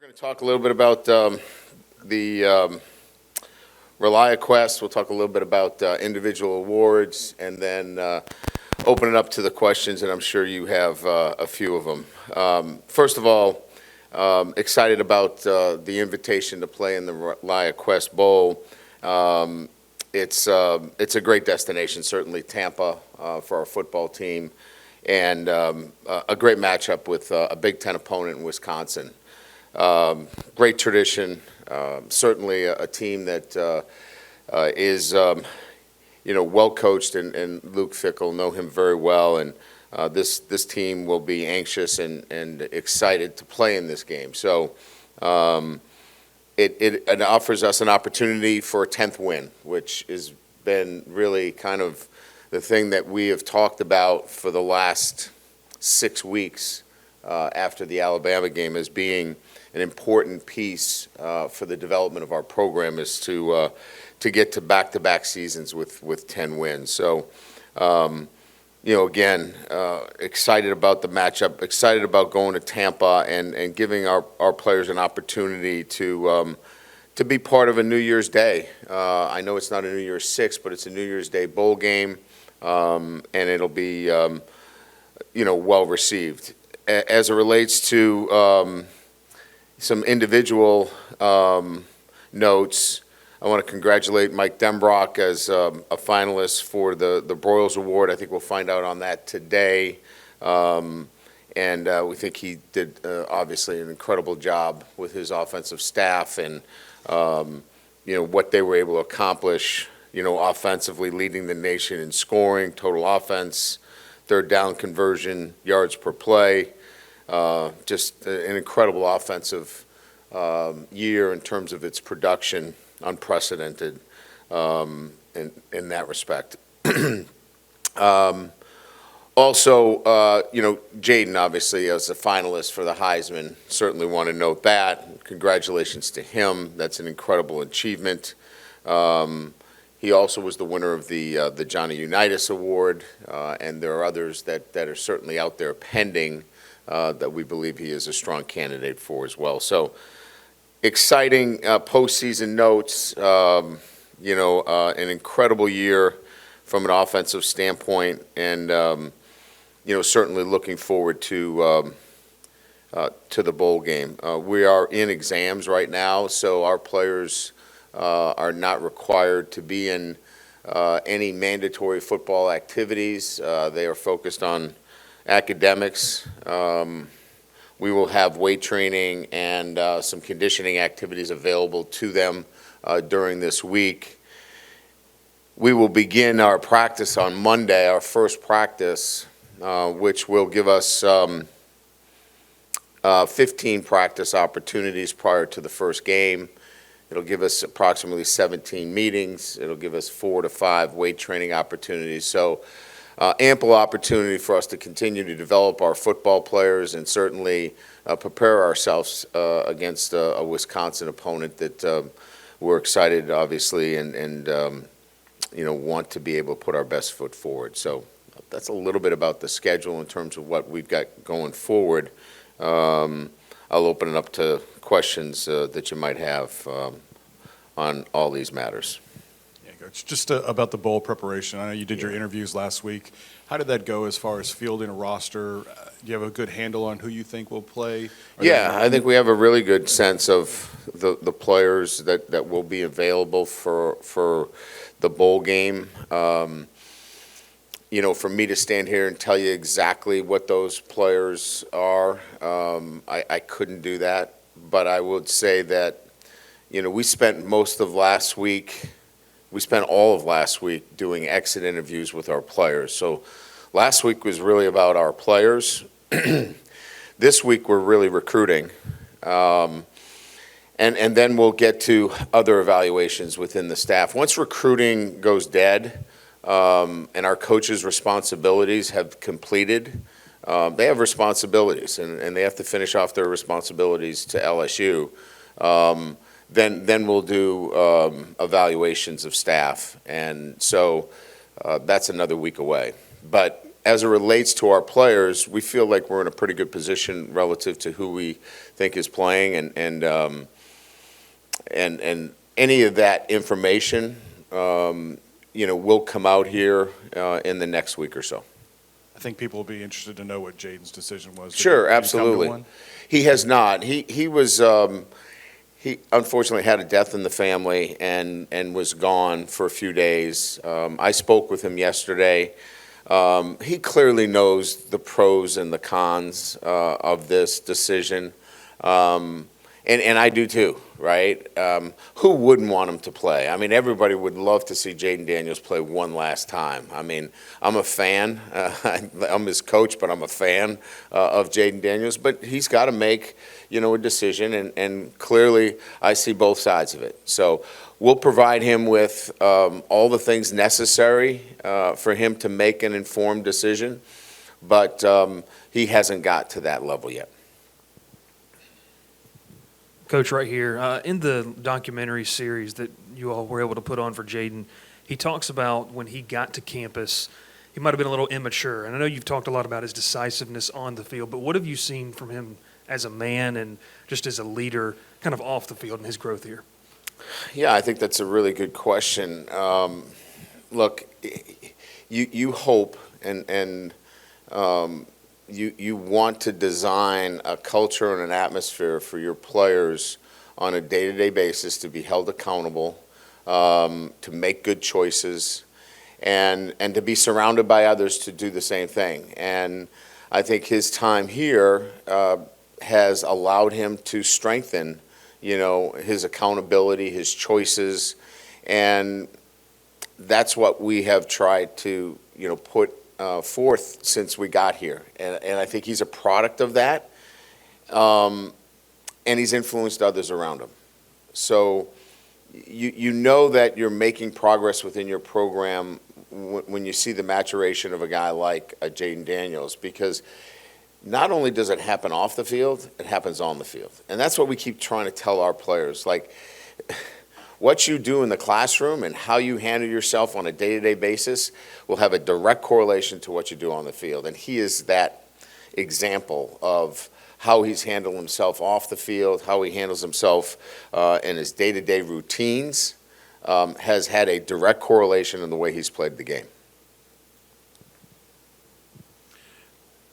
We're going to talk a little bit about the ReliaQuest. We'll talk a little bit about individual awards, and then open it up to the questions, and I'm sure you have a few of them. First of all, excited about the invitation to play in the ReliaQuest Bowl. It's a great destination, certainly Tampa for our football team, and a great matchup with a Big Ten opponent in Wisconsin. Great tradition, certainly a team that is well coached, and Luke Fickell know him very well, and this team will be anxious and excited to play in this game. So it offers us an opportunity for a 10th win, which has been really kind of the thing that we have talked about for the last 6 weeks after the Alabama game as being an important piece for the development of our program, is to get to back-to-back seasons with 10 wins. So, again, excited about the matchup, excited about going to Tampa and giving our players an opportunity to be part of a New Year's Day. I know it's not a New Year's Six, but it's a New Year's Day bowl game, and it'll be well received. As it relates to some individual notes, I want to congratulate Mike Denbrock as a finalist for the Broyles Award. I think we'll find out on that today. And we think he did, obviously, an incredible job with his offensive staff and, what they were able to accomplish, offensively, leading the nation in scoring, total offense, third down conversion, yards per play. Just an incredible offensive year in terms of its production, unprecedented in that respect. Also, Jaden, obviously, as a finalist for the Heisman, certainly want to note that. Congratulations to him. That's an incredible achievement. He also was the winner of the Johnny Unitas Award, and there are others that are certainly out there pending that we believe he is a strong candidate for as well. So exciting postseason notes, an incredible year from an offensive standpoint, and certainly looking forward to the bowl game. We are in exams right now, so our players are not required to be in any mandatory football activities. They are focused on academics. We will have weight training and some conditioning activities available to them during this week. We will begin our practice on Monday, our first practice, which will give us 15 practice opportunities prior to the first game. It'll give us approximately 17 meetings. It'll give us 4 to 5 weight training opportunities. So ample opportunity for us to continue to develop our football players and certainly prepare ourselves against a Wisconsin opponent that we're excited, obviously, and want to be able to put our best foot forward. So that's a little bit about the schedule in terms of what we've got going forward. I'll open it up to questions that you might have on all these matters. Coach, just about the bowl preparation. I know you did your interviews last week. How did that go as far as fielding a roster? Do you have a good handle on who you think will play? I think we have a really good sense of the players that will be available for the bowl game. For me to stand here and tell you exactly what those players are, I couldn't do that. But I would say that, we spent all of last week doing exit interviews with our players. So last week was really about our players. This week we're really recruiting. And then we'll get to other evaluations within the staff. Once recruiting goes dead and our coaches' responsibilities have completed, they have responsibilities and they have to finish off their responsibilities to LSU. Then we'll do evaluations of staff, and so that's another week away. But as it relates to our players, we feel like we're in a pretty good position relative to who we think is playing, and any of that information, will come out here in the next week or so. I think people will be interested to know what Jaden's decision was. Sure, Did he come to absolutely. one? He has not. He was he unfortunately had a death in the family and was gone for a few days. I spoke with him yesterday. He clearly knows the pros and the cons of this decision, and I do too, right? Who wouldn't want him to play? I mean, everybody would love to see Jaden Daniels play one last time. I mean, I'm a fan. I'm his coach, but I'm a fan of Jaden Daniels. But he's got to make, a decision, and clearly I see both sides of it. So we'll provide him with all the things necessary for him to make an informed decision, but he hasn't got to that level yet. Coach, right here, in the documentary series that you all were able to put on for Jaden, he talks about when he got to campus, he might have been a little immature. And I know you've talked a lot about his decisiveness on the field, but what have you seen from him as a man and just as a leader kind of off the field in his growth here? Yeah, I think that's a really good question. Look, you hope and you want to design a culture and an atmosphere for your players on a day-to-day basis to be held accountable, to make good choices, and to be surrounded by others to do the same thing. And I think his time here has allowed him to strengthen, his accountability, his choices, and that's what we have tried to, put forth since we got here, and I think he's a product of that, and he's influenced others around him. So you know that you're making progress within your program when you see the maturation of a guy like Jaden Daniels, because not only does it happen off the field, it happens on the field, and that's what we keep trying to tell our players. Like, what you do in the classroom and how you handle yourself on a day-to-day basis will have a direct correlation to what you do on the field. And he is that example of how he's handled himself off the field, how he handles himself in his day-to-day routines, has had a direct correlation in the way he's played the game.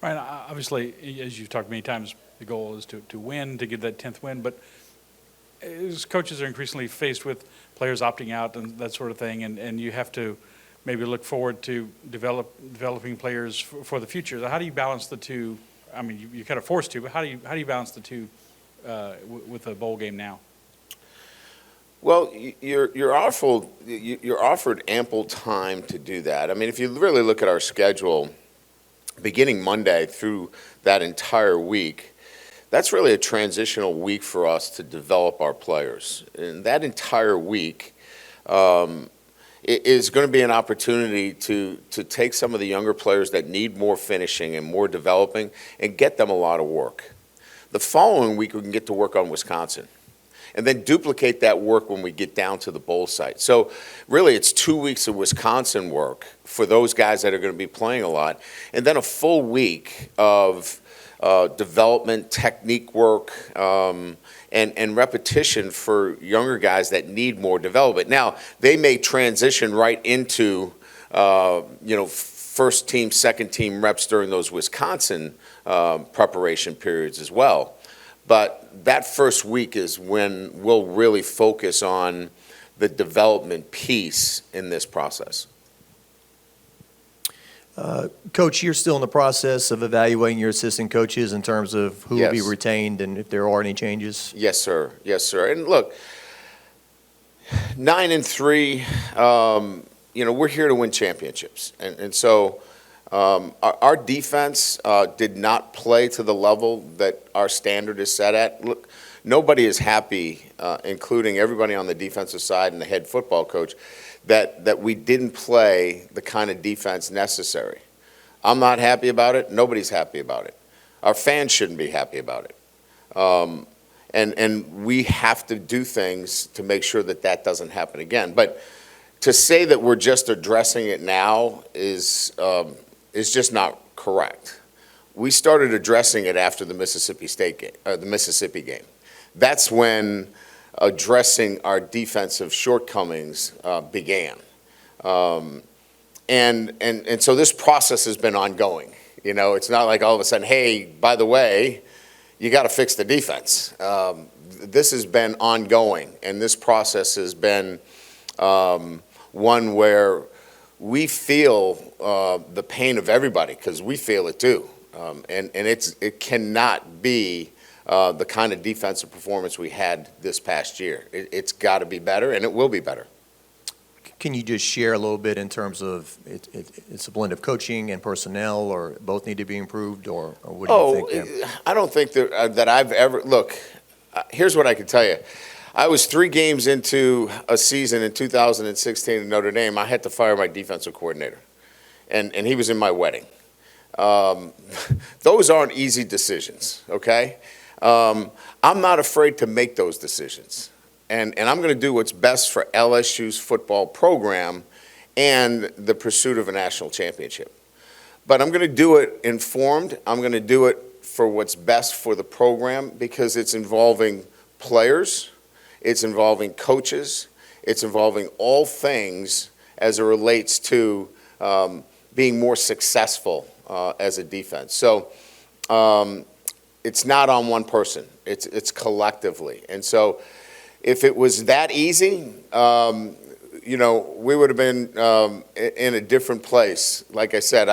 Ryan, obviously, as you've talked many times, the goal is to win, to get that 10th win, but as coaches are increasingly faced with players opting out and that sort of thing, and you have to maybe look forward to developing players for the future. So how do you balance the two? I mean, you're kind of forced to, but how do you balance the two with a bowl game now? Well, you're offered ample time to do that. I mean, if you really look at our schedule, beginning Monday through that entire week, that's really a transitional week for us to develop our players. And that entire week is going to be an opportunity to take some of the younger players that need more finishing and more developing and get them a lot of work. The following week, we can get to work on Wisconsin and then duplicate that work when we get down to the bowl site. So really, it's 2 weeks of Wisconsin work for those guys that are going to be playing a lot, and then a full week of development, technique work, and repetition for younger guys that need more development. Now, they may transition right into, first team, second team reps during those Wisconsin preparation periods as well. But that first week is when we'll really focus on the development piece in this process. Coach, you're still in the process of evaluating your assistant coaches in terms of who will be Yes. retained and if there are any changes? Yes, sir. Yes, sir. And look, 9-3, we're here to win championships. And so our defense did not play to the level that our standard is set at. Look, nobody is happy, including everybody on the defensive side and the head football coach, that we didn't play the kind of defense necessary. I'm not happy about it. Nobody's happy about it. Our fans shouldn't be happy about it. And we have to do things to make sure that doesn't happen again. But to say that we're just addressing it now is is just not correct. We started addressing it after the Mississippi State game, the Mississippi game. That's when addressing our defensive shortcomings began. And so this process has been ongoing. You know, it's not like all of a sudden, hey, by the way, you got to fix the defense. This has been ongoing, and this process has been one where we feel the pain of everybody, because we feel it too. And it cannot be the kind of defensive performance we had this past year. It's got to be better, and it will be better. Can you just share a little bit in terms of it's a blend of coaching and personnel, or both need to be improved, or what do you think there? I don't think that I've ever – look, here's what I can tell you. I was 3 games into a season in 2016 in Notre Dame. I had to fire my defensive coordinator, and he was in my wedding. Those aren't easy decisions, okay? I'm not afraid to make those decisions. And I'm going to do what's best for LSU's football program and the pursuit of a national championship. But I'm going to do it informed. I'm going to do it for what's best for the program, because it's involving players, it's involving coaches, it's involving all things as it relates to being more successful as a defense. So it's not on one person. It's collectively. And so if it was that easy, you know, we would have been in a different place. Like I said,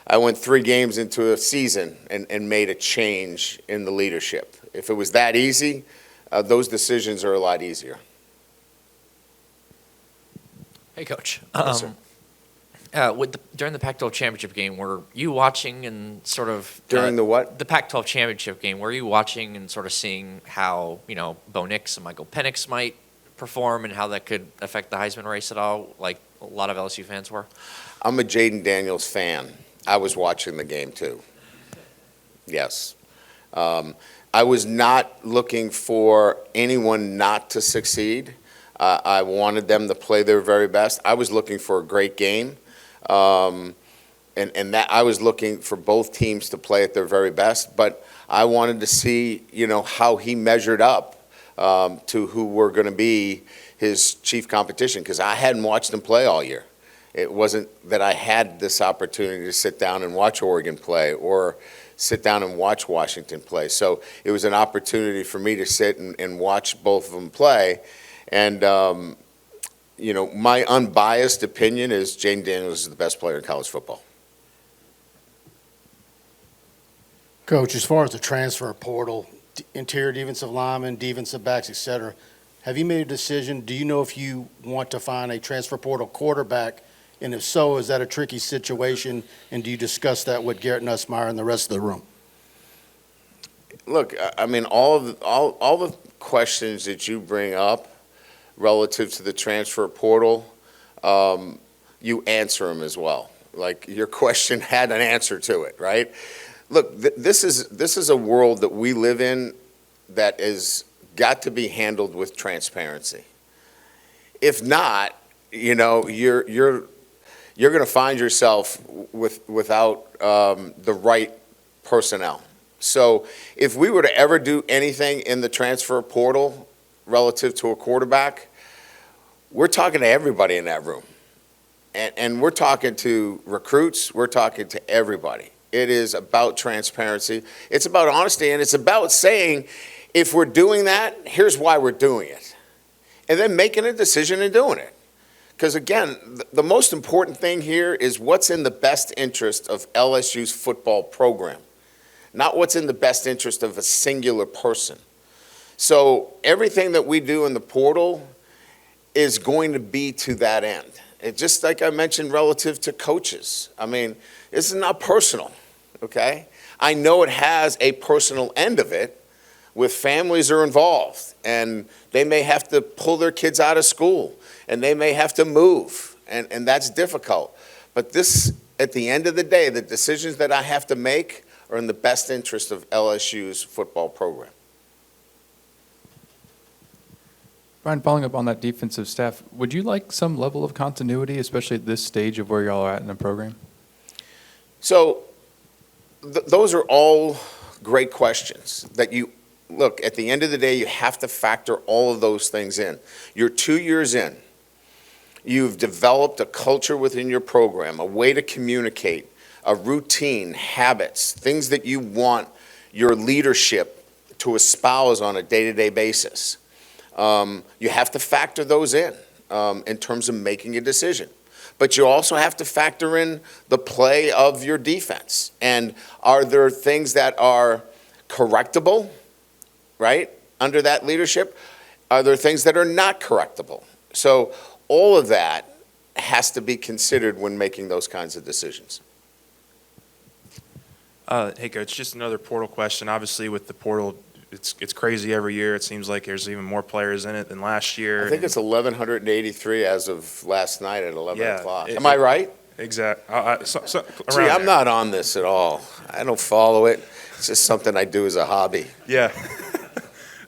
I went 3 games into a season and made a change in the leadership. If it was that easy, those decisions are a lot easier. Hey, Coach. Yes, sir. During the Pac-12 championship game, were you watching and sort of During the what? The Pac-12 championship game, were you watching and sort of seeing how Bo Nix and Michael Penix might perform and how that could affect the Heisman race at all, like a lot of LSU fans were? I'm a Jaden Daniels fan. I was watching the game too. Yes. I was not looking for anyone not to succeed. I wanted them to play their very best. I was looking for a great game. And that I was looking for both teams to play at their very best, but I wanted to see, how he measured up to who were going to be his chief competition, because I hadn't watched him play all year. It wasn't that I had this opportunity to sit down and watch Oregon play or sit down and watch Washington play. So it was an opportunity for me to sit and watch both of them play. And my unbiased opinion is Jaden Daniels is the best player in college football. Coach, as far as the transfer portal, interior defensive linemen, defensive backs, et cetera, have you made a decision? Do you know if you want to find a transfer portal quarterback? And if so, is that a tricky situation? And do you discuss that with Garrett Nussmeier and the rest of the room? Look, I mean, all the questions that you bring up relative to the transfer portal, you answer them as well. Like, your question had an answer to it, right? Look, this is a world that we live in that has got to be handled with transparency. If not, you're going to find yourself without the right personnel. So if we were to ever do anything in the transfer portal relative to a quarterback, we're talking to everybody in that room. And we're talking to recruits. We're talking to everybody. It is about transparency. It's about honesty, and it's about saying, if we're doing that, here's why we're doing it. And then making a decision and doing it. Because, again, the most important thing here is what's in the best interest of LSU's football program, not what's in the best interest of a singular person. So everything that we do in the portal is going to be to that end. It just like I mentioned relative to coaches. I mean, this is not personal, okay? I know it has a personal end of it with families are involved, and they may have to pull their kids out of school, and they may have to move, and that's difficult. But this, at the end of the day, the decisions that I have to make are in the best interest of LSU's football program. Brian, following up on that defensive staff, would you like some level of continuity, especially at this stage of where y'all are at in the program? So those are all great questions that you, look, at the end of the day, you have to factor all of those things in. You're 2 years in. You've developed a culture within your program, a way to communicate, a routine, habits, things that you want your leadership to espouse on a day-to-day basis. You have to factor those in terms of making a decision. But you also have to factor in the play of your defense. And are there things that are correctable, right, under that leadership? Are there things that are not correctable? So all of that has to be considered when making those kinds of decisions. Hey, Coach, just another portal question. Obviously, with the portal, it's crazy every year. It seems like there's even more players in it than last year. I think it's 1,183 as of last night at 11 Yeah, o'clock. Am I right? Exactly. Gee, I'm not on this at all. I don't follow it. It's just something I do as a hobby. Yeah.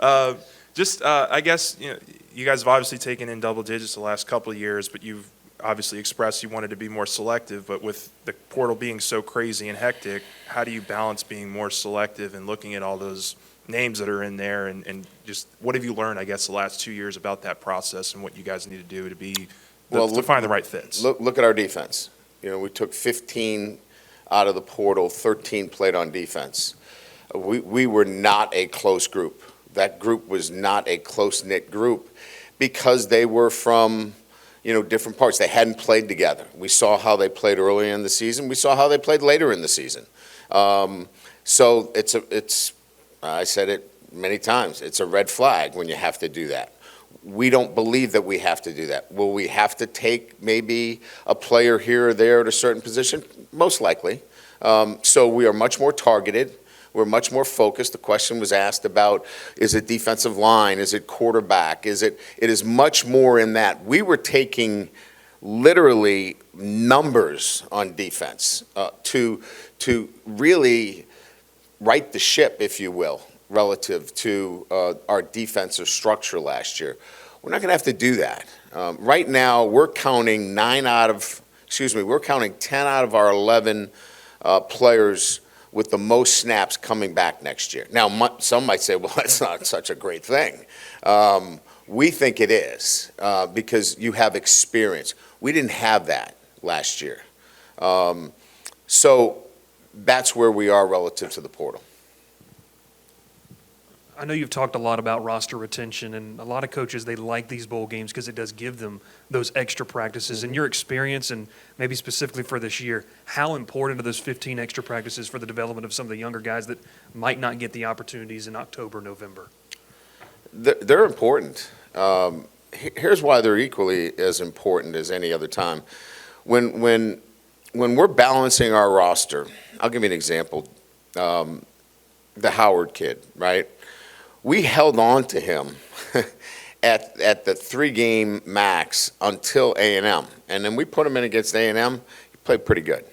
I guess, you guys have obviously taken in double digits the last couple of years, but you've obviously expressed you wanted to be more selective. But with the portal being so crazy and hectic, how do you balance being more selective and looking at all those names that are in there, and just what have you learned, I guess, the last 2 years about that process and what you guys need to do to find the right fits? Look at our defense. We took 15 out of the portal, 13 played on defense. We were not a close group. That group was not a close-knit group because they were from, different parts. They hadn't played together. We saw how they played earlier in the season. We saw how they played later in the season. So I said it many times, it's a red flag when you have to do that. We don't believe that we have to do that. Will we have to take maybe a player here or there at a certain position? Most likely. So we are much more targeted. We're much more focused. The question was asked about, is it defensive line? Is it quarterback? It is much more in that. We were taking literally numbers on defense to really right the ship, if you will, relative to our defensive structure last year. We're not going to have to do that. Right now, we're counting 10 out of our 11 players with the most snaps coming back next year. Now, some might say, well, that's not such a great thing. We think it is because you have experience. We didn't have that last year. So that's where we are relative to the portal. I know you've talked a lot about roster retention, and a lot of coaches, they like these bowl games because it does give them those extra practices. In your experience, and maybe specifically for this year, how important are those 15 extra practices for the development of some of the younger guys that might not get the opportunities in October, November? They're important. Here's why they're equally as important as any other time. When we're balancing our roster, I'll give you an example. The Howard kid, right? We held on to him at the 3-game max until A&M. And then we put him in against A&M. He played pretty good.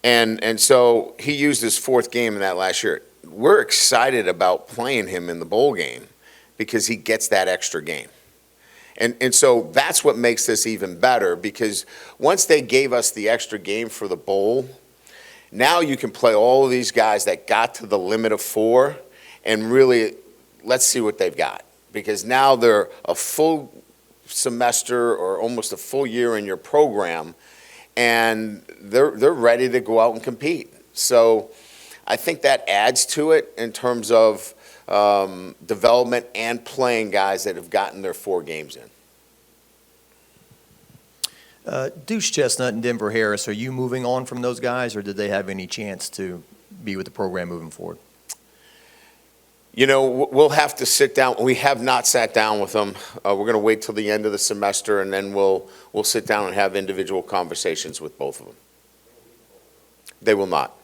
And so he used his 4th game in that last year. We're excited about playing him in the bowl game because he gets that extra game. And so that's what makes this even better, because once they gave us the extra game for the bowl, now you can play all of these guys that got to the limit of 4 and really let's see what they've got, because now they're a full semester or almost a full year in your program, and they're ready to go out and compete. So I think that adds to it in terms of development and playing guys that have gotten their 4 games in. Douche, Chestnut, and Denver Harris, are you moving on from those guys, or did they have any chance to be with the program moving forward? We'll have to sit down. We have not sat down with them. We're going to wait till the end of the semester, and then we'll sit down and have individual conversations with both of them. They will not.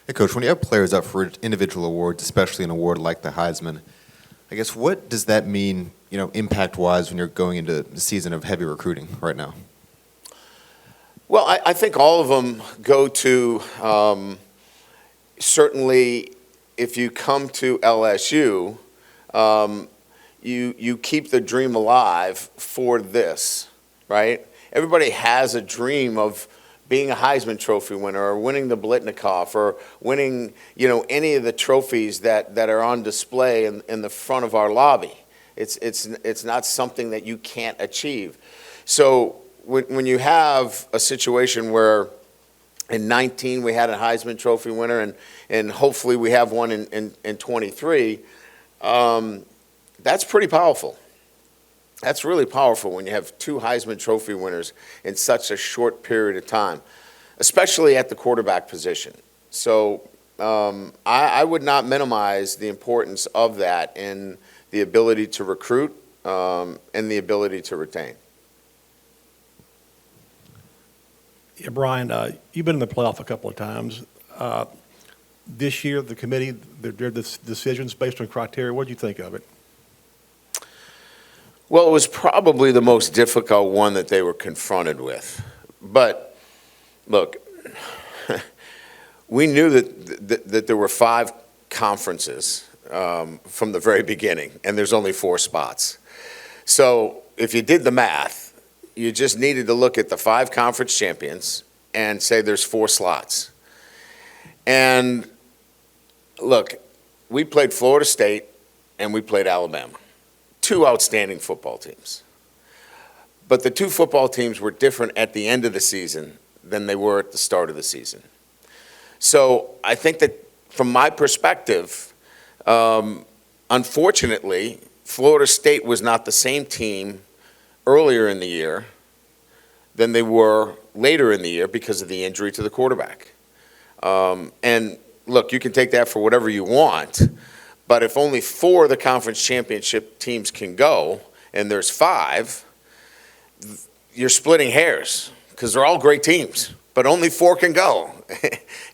Hey, Coach, when you have players up for individual awards, especially an award like the Heisman, I guess what does that mean, impact-wise when you're going into the season of heavy recruiting right now? Well, I think all of them go to certainly if you come to LSU, you keep the dream alive for this, right? everybody has a dream of being a Heisman Trophy winner or winning the Blitnikoff or winning, any of the trophies that are on display in the front of our lobby. It's not something that you can't achieve. So when you have a situation where in 19 we had a Heisman Trophy winner and hopefully we have one in 23, that's pretty powerful. That's really powerful when you have two Heisman Trophy winners in such a short period of time, especially at the quarterback position. So I would not minimize the importance of that in the ability to recruit and the ability to retain. Yeah, Brian, you've been in the playoff a couple of times. This year, the committee, their decisions based on criteria, what do you think of it? Well, it was probably the most difficult one that they were confronted with. But, look, we knew that there were 5 conferences from the very beginning, and there's only 4 spots. So if you did the math, you just needed to look at the 5 conference champions and say there's 4 slots. And, look, we played Florida State and we played Alabama. 2 outstanding football teams. But the 2 football teams were different at the end of the season than they were at the start of the season. So I think that from my perspective, unfortunately, Florida State was not the same team earlier in the year than they were later in the year because of the injury to the quarterback. And look, you can take that for whatever you want, but if only 4 of the conference championship teams can go, and there's 5, you're splitting hairs because they're all great teams, but only 4 can go,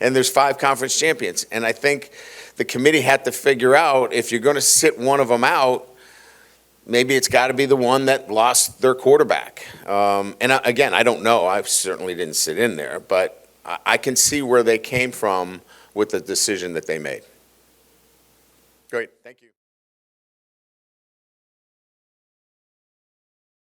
and there's 5 conference champions. And I think the committee had to figure out if you're going to sit one of them out, maybe it's got to be the one that lost their quarterback. Again, I don't know. I certainly didn't sit in there, but I can see where they came from with the decision that they made. Great, thank you.